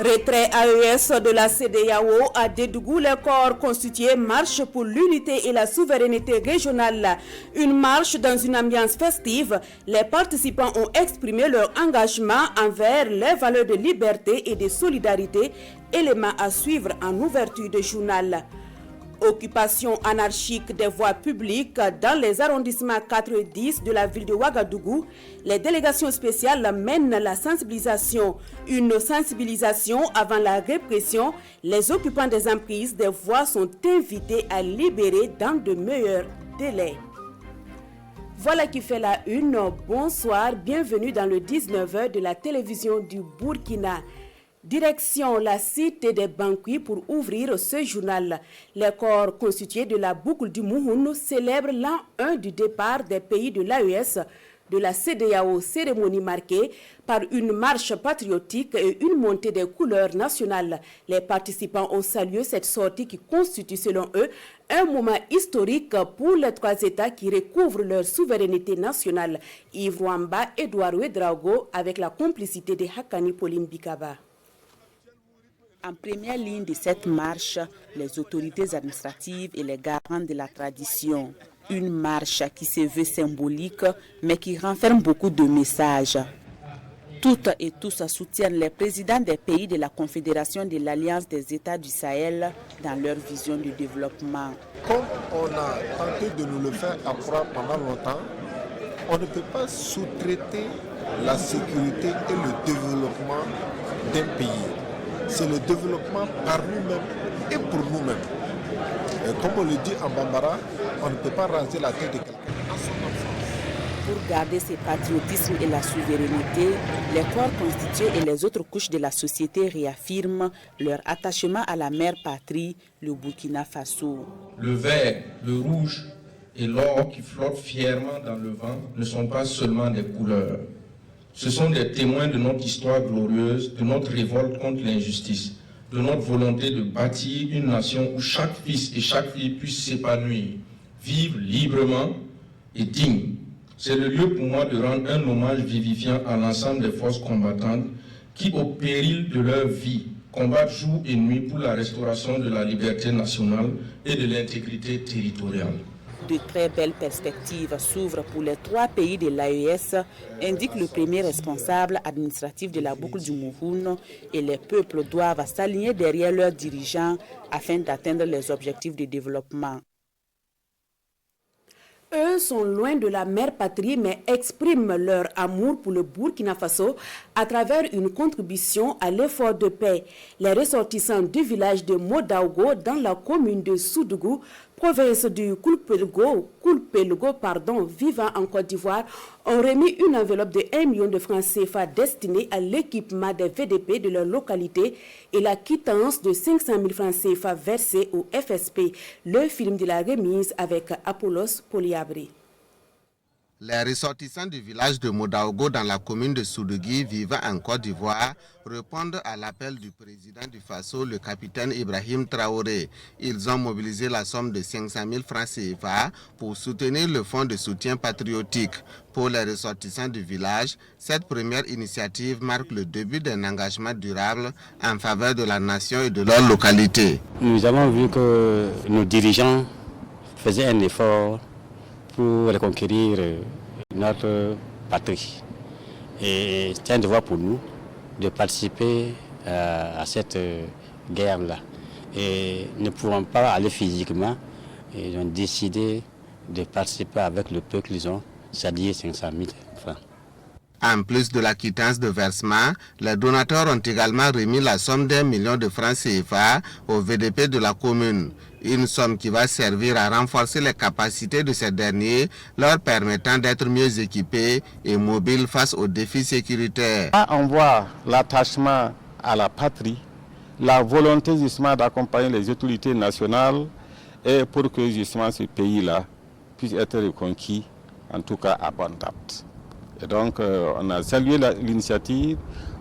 Retrait AES de la CEDEAO à Dédougou, les corps constitués marche pour l'unité et la souveraineté régionale. Une marche dans une ambiance festive. Les participants ont exprimé leur engagement envers les valeurs de liberté et de solidarité, éléments à suivre en ouverture de journal. Occupation anarchique des voies publiques dans les arrondissements 4 et 10 de la ville de Ouagadougou. Les délégations spéciales mènent la sensibilisation. Une sensibilisation avant la répression. Les occupants des emprises des voies sont invités à libérer dans de meilleurs délais. Voilà qui fait la une. Bonsoir, bienvenue dans le 19h de la télévision du Burkina. Direction la cité des Banquis pour ouvrir ce journal. Les corps constitués de la boucle du Mouhoun célèbrent l'an 1 du départ des pays de l'AES, de la CEDEAO, cérémonie marquée par une marche patriotique et une montée des couleurs nationales. Les participants ont salué cette sortie qui constitue selon eux un moment historique pour les trois États qui recouvrent leur souveraineté nationale. Yves Rwamba, Edouard Ouedraogo avec la complicité de Hakani Pauline Bikaba. En première ligne de cette marche, les autorités administratives et les garants de la tradition. Une marche qui se veut symbolique, mais qui renferme beaucoup de messages. Toutes et tous soutiennent les présidents des pays de la Confédération de l'Alliance des États du Sahel dans leur vision du développement. Comme on a tenté de nous le faire accroire pendant longtemps, on ne peut pas sous-traiter la sécurité et le développement d'un pays. C'est le développement par nous-mêmes et pour nous-mêmes. Et comme on le dit en Bambara, on ne peut pas raser la tête de quelqu'un à son enfance. Pour garder ce patriotisme et la souveraineté, les corps constitués et les autres couches de la société réaffirment leur attachement à la mère patrie, le Burkina Faso. Le vert, le rouge et l'or qui flottent fièrement dans le vent ne sont pas seulement des couleurs. Ce sont des témoins de notre histoire glorieuse, de notre révolte contre l'injustice, de notre volonté de bâtir une nation où chaque fils et chaque fille puissent s'épanouir, vivre librement et digne. C'est le lieu pour moi de rendre un hommage vivifiant à l'ensemble des forces combattantes qui, au péril de leur vie, combattent jour et nuit pour la restauration de la liberté nationale et de l'intégrité territoriale. De très belles perspectives s'ouvrent pour les trois pays de l'AES, indique le premier responsable administratif de la boucle du Mouhoun, et les peuples doivent s'aligner derrière leurs dirigeants afin d'atteindre les objectifs de développement. Eux sont loin de la mère patrie mais expriment leur amour pour le Burkina Faso à travers une contribution à l'effort de paix. Les ressortissants du village de Modaogo dans la commune de Soudougou, province du Koulpelgo, vivant en Côte d'Ivoire, ont remis une enveloppe de 1 million de francs CFA destinée à l'équipement des VDP de leur localité et la quittance de 500 000 francs CFA versés au FSP. Le film de la remise avec Apollos Poliabri. Les ressortissants du village de Modaogo dans la commune de Soudougui vivant en Côte d'Ivoire répondent à l'appel du président du Faso, le capitaine Ibrahim Traoré. Ils ont mobilisé la somme de 500 000 francs CFA pour soutenir le fonds de soutien patriotique. Pour les ressortissants du village, cette première initiative marque le début d'un engagement durable en faveur de la nation et de leur localité. Nous avons vu que nos dirigeants faisaient un effort pour reconquérir notre patrie. Et c'est un devoir pour nous de participer à cette guerre-là. Et ne pouvant pas aller physiquement, ils ont décidé de participer avec le peu qu'ils ont, c'est-à-dire 500 000 francs. En plus de la quittance de versement, les donateurs ont également remis la somme d'1 million de francs CFA au VDP de la commune. Une somme qui va servir à renforcer les capacités de ces derniers, leur permettant d'être mieux équipés et mobiles face aux défis sécuritaires. On voit l'attachement à la patrie, la volonté justement d'accompagner les autorités nationales et pour que justement ce pays-là puisse être reconquis, en tout cas à bonne date. Et donc, on a salué l'initiative,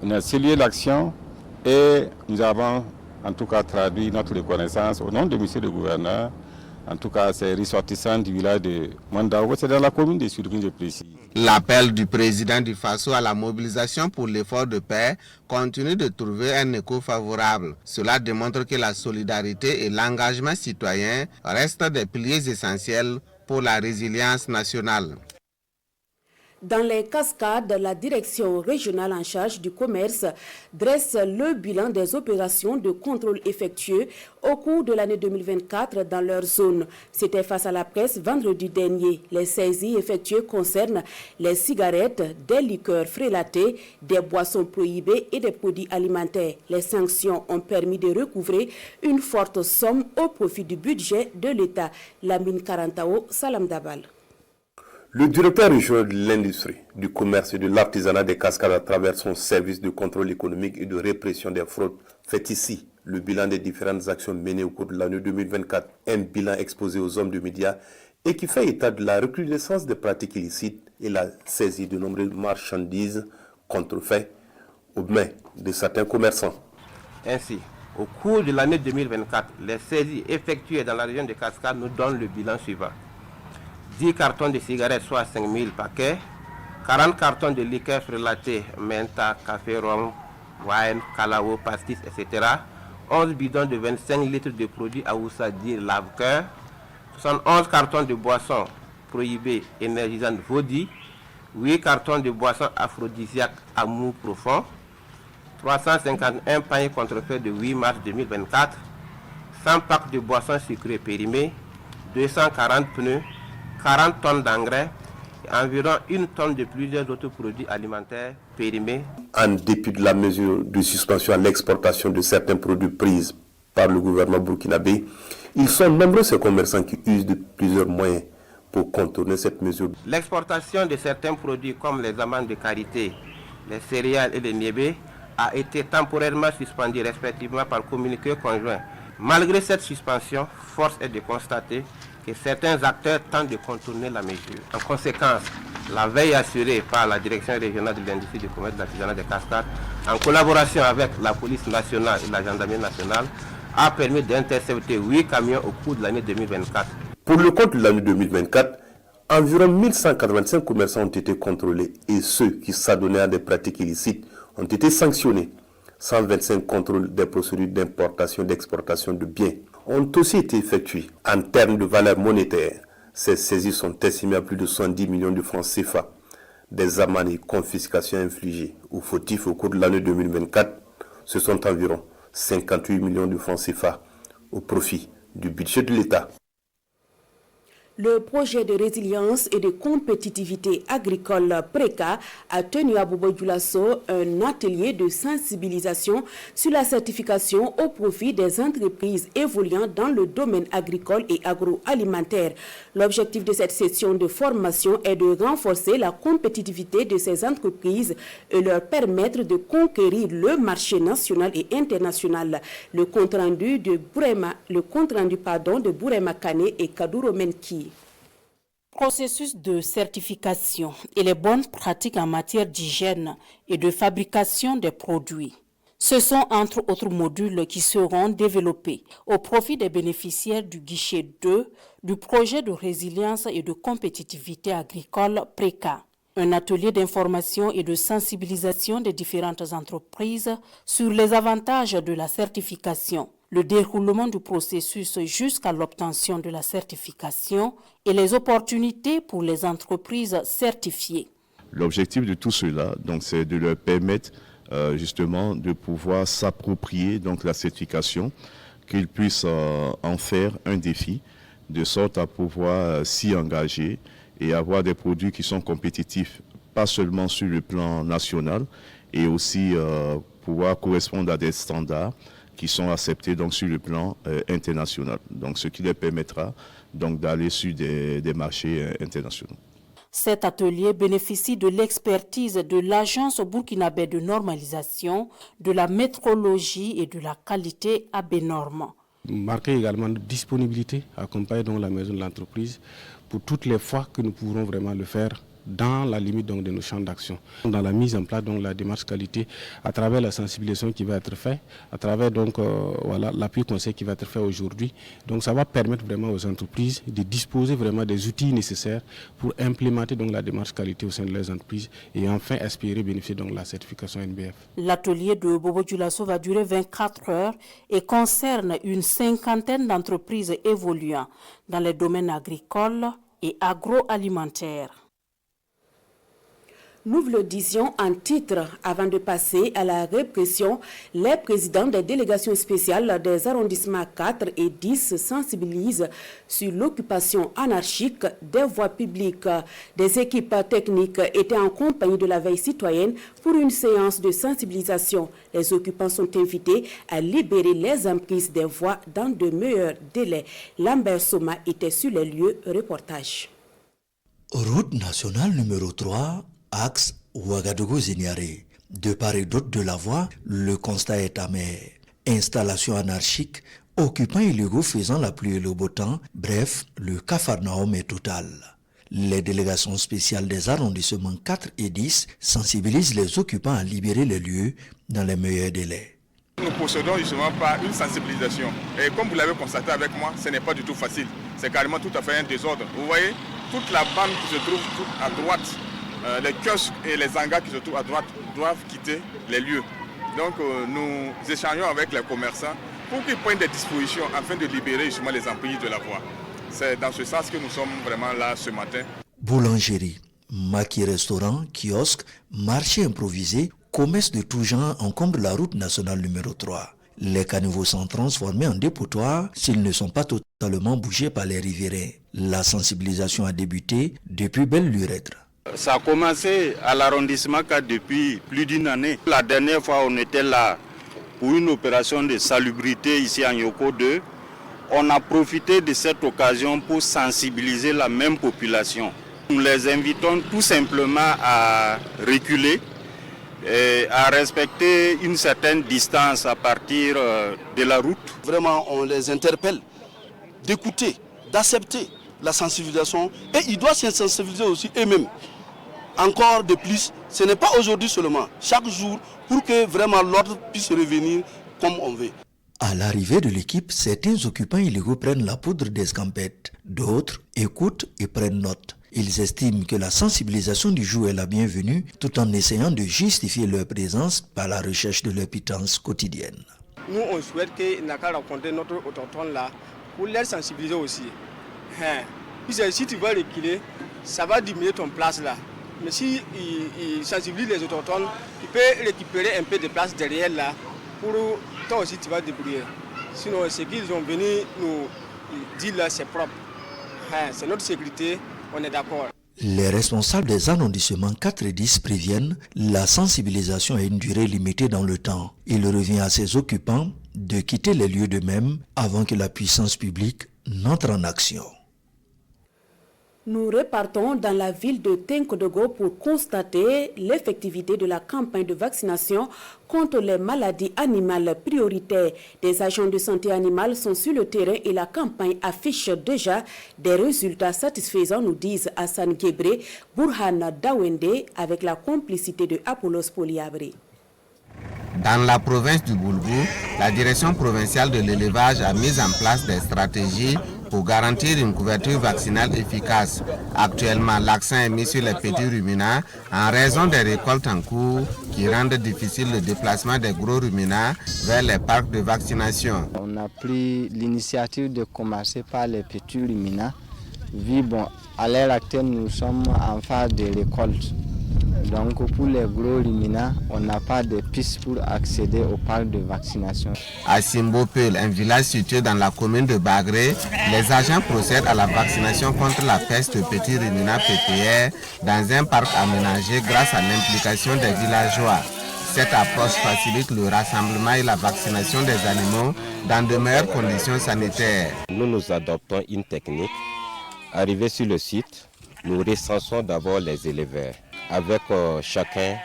on a salué l'action et nous avons en tout cas traduit notre reconnaissance au nom de monsieur le gouverneur. En tout cas, c'est ressortissant du village de Mandaogo, c'est dans la commune de Sud-Kivu, je précise. L'appel du président du Faso à la mobilisation pour l'effort de paix continue de trouver un écho favorable. Cela démontre que la solidarité et l'engagement citoyen restent des piliers essentiels pour la résilience nationale. Dans les cascades, la direction régionale en charge du commerce dresse le bilan des opérations de contrôle effectuées au cours de l'année 2024 dans leur zone. C'était face à la presse vendredi dernier. Les saisies effectuées concernent les cigarettes, des liqueurs frélatées, des boissons prohibées et des produits alimentaires. Les sanctions ont permis de recouvrer une forte somme au profit du budget de l'État. Lamine Karantao, Salam Dabal. Le directeur régional de l'industrie, du commerce et de l'artisanat des Cascades à travers son service de contrôle économique et de répression des fraudes fait ici le bilan des différentes actions menées au cours de l'année 2024. Un bilan exposé aux hommes de médias et qui fait état de la recrudescence des pratiques illicites et la saisie de nombreuses marchandises contrefaites aux mains de certains commerçants. Ainsi, au cours de l'année 2024, les saisies effectuées dans la région de Cascades nous donnent le bilan suivant. 10 cartons de cigarettes, soit 5000 paquets, 40 cartons de liqueurs frelatées, menta, café, rhum, wine, calao, pastis, etc. 11 bidons de 25 litres de produits Aoussa dit lave-cœur, 71 cartons de boissons prohibées énergisantes Vodi, 8 cartons de boissons aphrodisiaques Amour profond, 351 paniers contrefaits de 8 mars 2024, 100 packs de boissons sucrées périmées, 240 pneus, 40 tonnes d'engrais et environ 1 tonne de plusieurs autres produits alimentaires périmés. En dépit de la mesure de suspension à l'exportation de certains produits pris par le gouvernement burkinabé, ils sont nombreux ces commerçants qui usent de plusieurs moyens pour contourner cette mesure. L'exportation de certains produits comme les amandes de karité, les céréales et les niébés a été temporairement suspendue respectivement par communiqué conjoint. Malgré cette suspension, force est de constater que certains acteurs tentent de contourner la mesure. En conséquence, la veille assurée par la Direction régionale de l'industrie du commerce de l'artisanat des Cascades, en collaboration avec la police nationale et la gendarmerie nationale, a permis d'intercepter 8 camions au cours de l'année 2024. Pour le compte de l'année 2024, environ 1185 commerçants ont été contrôlés et ceux qui s'adonnaient à des pratiques illicites ont été sanctionnés. 125 contrôles des procédures d'importation et d'exportation de biens ont aussi été effectués. En termes de valeur monétaire, ces saisies sont estimées à plus de 110 millions de francs CFA. Des amendes et confiscations infligées aux fautifs au cours de l'année 2024, ce sont environ 58 millions de francs CFA au profit du budget de l'État. Le projet de résilience et de compétitivité agricole PRECA a tenu à Bobo-Dioulasso un atelier de sensibilisation sur la certification au profit des entreprises évoluant dans le domaine agricole et agroalimentaire. L'objectif de cette session de formation est de renforcer la compétitivité de ces entreprises et leur permettre de conquérir le marché national et international. Le compte-rendu de Bourema Kane et Kadouro Menki. Processus de certification et les bonnes pratiques en matière d'hygiène et de fabrication des produits. Ce sont entre autres modules qui seront développés au profit des bénéficiaires du guichet 2 du projet de résilience et de compétitivité agricole PRECA. Un atelier d'information et de sensibilisation des différentes entreprises sur les avantages de la certification, le déroulement du processus jusqu'à l'obtention de la certification et les opportunités pour les entreprises certifiées. L'objectif de tout cela, c'est de leur permettre justement de pouvoir s'approprier la certification, qu'ils puissent en faire un défi, de sorte à pouvoir s'y engager et avoir des produits qui sont compétitifs, pas seulement sur le plan national, et aussi pouvoir correspondre à des standards qui sont acceptés sur le plan international. Ce qui leur permettra d'aller sur des marchés internationaux. Cet atelier bénéficie de l'expertise de l'Agence burkinabé de normalisation, de la métrologie et de la qualité ABNorm. Marquer également notre disponibilité, accompagner la maison de l'entreprise pour toutes les fois que nous pourrons vraiment le faire dans la limite donc, de nos champs d'action. Dans la mise en place de la démarche qualité, à travers la sensibilisation qui va être faite, à travers l'appui conseil qui va être fait aujourd'hui. Donc ça va permettre vraiment aux entreprises de disposer vraiment des outils nécessaires pour implémenter donc, la démarche qualité au sein de leurs entreprises et enfin espérer bénéficier de la certification NBF. L'atelier de Bobo Dioulasso va durer 24 heures et concerne une cinquantaine d'entreprises évoluant dans les domaines agricoles et agroalimentaires. Nous vous le disions en titre, avant de passer à la répression, les présidents des délégations spéciales des arrondissements 4 et 10 sensibilisent sur l'occupation anarchique des voies publiques. Des équipes techniques étaient en compagnie de la veille citoyenne pour une séance de sensibilisation. Les occupants sont invités à libérer les emprises des voies dans de meilleurs délais. Lambert Soma était sur les lieux. Reportage. Route nationale numéro 3, axe Ouagadougou-Zignaré. De part et d'autre de la voie, le constat est amer. Installation anarchique, occupants illégaux faisant la pluie et le beau temps, bref, le capharnaüm est total. Les délégations spéciales des arrondissements 4 et 10 sensibilisent les occupants à libérer les lieux dans les meilleurs délais. Nous procédons justement par une sensibilisation. Et comme vous l'avez constaté avec moi, ce n'est pas du tout facile. C'est carrément tout à fait un désordre. Vous voyez, toute la bande qui se trouve à droite, les kiosques et les hangars qui se trouvent à droite doivent quitter les lieux. Donc nous échangeons avec les commerçants pour qu'ils prennent des dispositions afin de libérer justement les emprises de la voie. C'est dans ce sens que nous sommes vraiment là ce matin. Boulangerie, maquis-restaurant, kiosque, marché improvisé, commerce de tout genre encombrent la route nationale numéro 3. Les caniveaux sont transformés en dépotoirs s'ils ne sont pas totalement bougés par les riverains. La sensibilisation a débuté depuis belle lurette. Ça a commencé à l'arrondissement 4 depuis plus d'une année. La dernière fois, on était là pour une opération de salubrité ici à Nyoko 2. On a profité de cette occasion pour sensibiliser la même population. Nous les invitons tout simplement à reculer et à respecter une certaine distance à partir de la route. Vraiment, on les interpelle d'écouter, d'accepter la sensibilisation et ils doivent se sensibiliser aussi eux-mêmes. Encore de plus, ce n'est pas aujourd'hui seulement, chaque jour, pour que vraiment l'ordre puisse revenir comme on veut. À l'arrivée de l'équipe, certains occupants illégaux prennent la poudre d'escampette. D'autres écoutent et prennent note. Ils estiment que la sensibilisation du jour est la bienvenue, tout en essayant de justifier leur présence par la recherche de leur pitance quotidienne. Nous, on souhaite qu'ils n'aient qu'à rencontrer notre autochtone là, pour les sensibiliser aussi. Si tu vas reculer, ça va diminuer ton place là. Mais si il sensibilise les autochtones, il peut récupérer un peu de place derrière là, pour toi aussi tu vas débrouiller. Sinon, ce qu'ils ont venu nous dire là, c'est propre. C'est notre sécurité, on est d'accord. Les responsables des arrondissements 4 et 10 préviennent, la sensibilisation a une durée limitée dans le temps. Il revient à ses occupants de quitter les lieux d'eux-mêmes avant que la puissance publique n'entre en action. Nous repartons dans la ville de Tenkodogo pour constater l'effectivité de la campagne de vaccination contre les maladies animales prioritaires. Des agents de santé animale sont sur le terrain et la campagne affiche déjà des résultats satisfaisants, nous disent Hassan Gebre, Burhan Dawende, avec la complicité de Apollos Poliabré. Dans la province du Boulgou, la direction provinciale de l'élevage a mis en place des stratégies pour garantir une couverture vaccinale efficace. Actuellement, l'accent est mis sur les petits ruminants en raison des récoltes en cours qui rendent difficile le déplacement des gros ruminants vers les parcs de vaccination. On a pris l'initiative de commencer par les petits ruminants. Vu, à l'heure actuelle, nous sommes en phase de récolte. Donc pour les gros ruminants, on n'a pas de piste pour accéder au parc de vaccination. À Simbopel, un village situé dans la commune de Bagré, les agents procèdent à la vaccination contre la peste petits ruminants PPR dans un parc aménagé grâce à l'implication des villageois. Cette approche facilite le rassemblement et la vaccination des animaux dans de meilleures conditions sanitaires. Nous adoptons une technique. Arrivé sur le site, nous recensons d'abord les éleveurs, avec chacun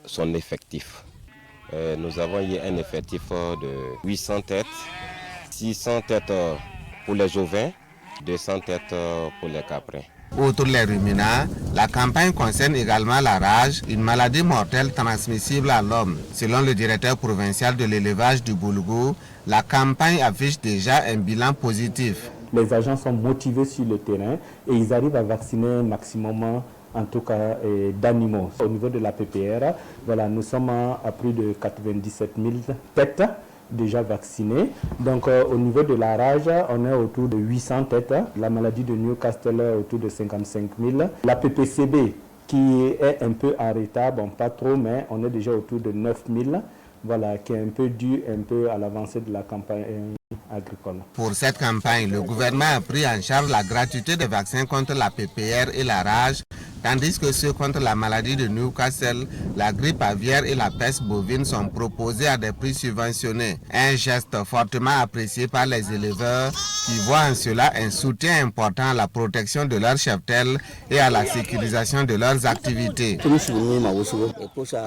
son effectif. Nous avons eu un effectif de 800 têtes, 600 têtes pour les ovins, 200 têtes pour les caprins. Outre les ruminants, la campagne concerne également la rage, une maladie mortelle transmissible à l'homme. Selon le directeur provincial de l'élevage du Boulgour, la campagne affiche déjà un bilan positif. Les agents sont motivés sur le terrain et ils arrivent à vacciner un maximum, en tout cas, d'animaux. Au niveau de la PPR, voilà, nous sommes à plus de 97 000 têtes déjà vaccinées. Donc au niveau de la rage, on est autour de 800 têtes. La maladie de Newcastle est autour de 55 000. La PPCB qui est un peu en retard, bon pas trop, mais on est déjà autour de 9 000. Voilà, qui est un peu dû à l'avancée de la campagne agricole. Pour cette campagne, le gouvernement a pris en charge la gratuité des vaccins contre la PPR et la rage, tandis que ceux contre la maladie de Newcastle, la grippe aviaire et la peste bovine sont proposés à des prix subventionnés. Un geste fortement apprécié par les éleveurs qui voient en cela un soutien important à la protection de leurs cheptels et à la sécurisation de leurs activités.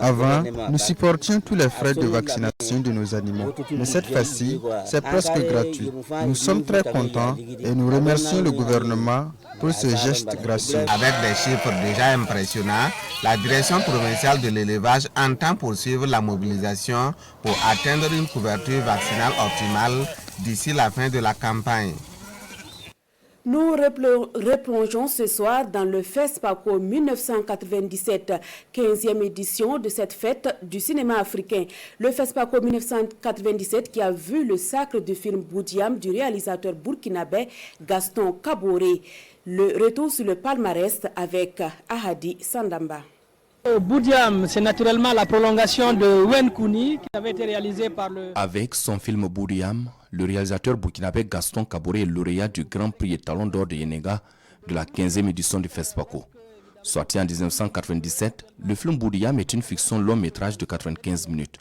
Avant, nous supportions tous les frais de vaccination de nos animaux, mais cette fois-ci, c'est presque gratuit. Nous sommes très contents et nous remercions le gouvernement pour ce geste gracieux. Avec des chiffres déjà impressionnants, la direction provinciale de l'élevage entend poursuivre la mobilisation pour atteindre une couverture vaccinale optimale d'ici la fin de la campagne. Nous replongeons ce soir dans le FESPACO 1997, 15e édition de cette fête du cinéma africain. Le FESPACO 1997 qui a vu le sacre du film Boudiam du réalisateur burkinabé Gaston Kaboré. Le retour sur le palmarès avec Ahadi Sandamba. Boudiam, c'est naturellement la prolongation de Wen Kouni qui avait été réalisé par le... Avec son film Boudiam, le réalisateur burkinabé Gaston Kaboré est lauréat du Grand Prix et Talon d'Or de Yenega de la 15e édition du FESPACO. Sorti en 1997, le film Boudiam est une fiction long métrage de 95 minutes.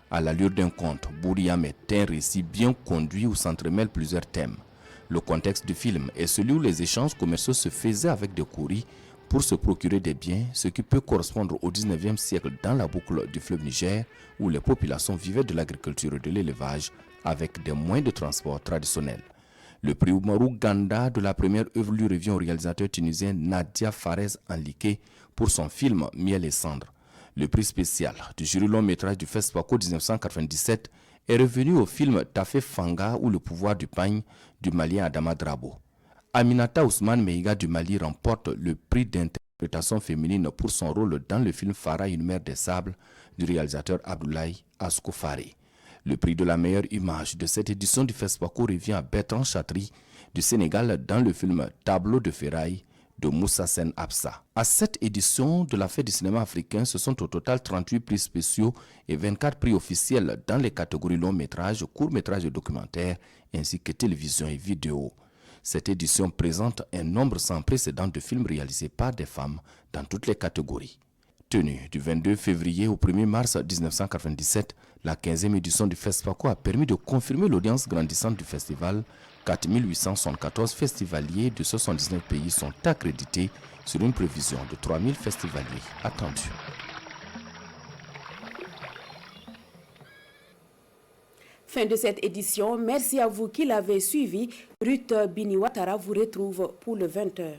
À l'allure d'un conte, Boudiam est un récit bien conduit où s'entremêlent plusieurs thèmes. Le contexte du film est celui où les échanges commerciaux se faisaient avec des courriers pour se procurer des biens, ce qui peut correspondre au 19e siècle dans la boucle du fleuve Niger, où les populations vivaient de l'agriculture et de l'élevage avec des moyens de transport traditionnels. Le prix Oumarou Ganda de la première œuvre lui revient au réalisateur tunisien Nadia Farez Anliké pour son film Miel et Cendres. Le prix spécial du jury long métrage du FESPACO 1997 est revenu au film Tafé Fanga ou Le pouvoir du pagne du Malien Adama Drabo. Aminata Ousmane Meiga du Mali remporte le prix d'interprétation féminine pour son rôle dans le film Farah, une mer des sables du réalisateur Abdoulaye Askoufari. Le prix de la meilleure image de cette édition du FESPACO revient à Bertrand Chatry du Sénégal dans le film Tableau de ferraille de Moussa Sen Absa. À cette édition de la fête du cinéma africain, ce sont au total 38 prix spéciaux et 24 prix officiels dans les catégories long métrage, court métrage et documentaire, ainsi que télévision et vidéo. Cette édition présente un nombre sans précédent de films réalisés par des femmes dans toutes les catégories. Tenue du 22 février au 1er mars 1997, la 15e édition du FESPACO a permis de confirmer l'audience grandissante du festival. 4 874 festivaliers de 79 pays sont accrédités sur une prévision de 3 000 festivaliers attendus. Fin de cette édition. Merci à vous qui l'avez suivi. Ruth Biniwatara vous retrouve pour le 20h.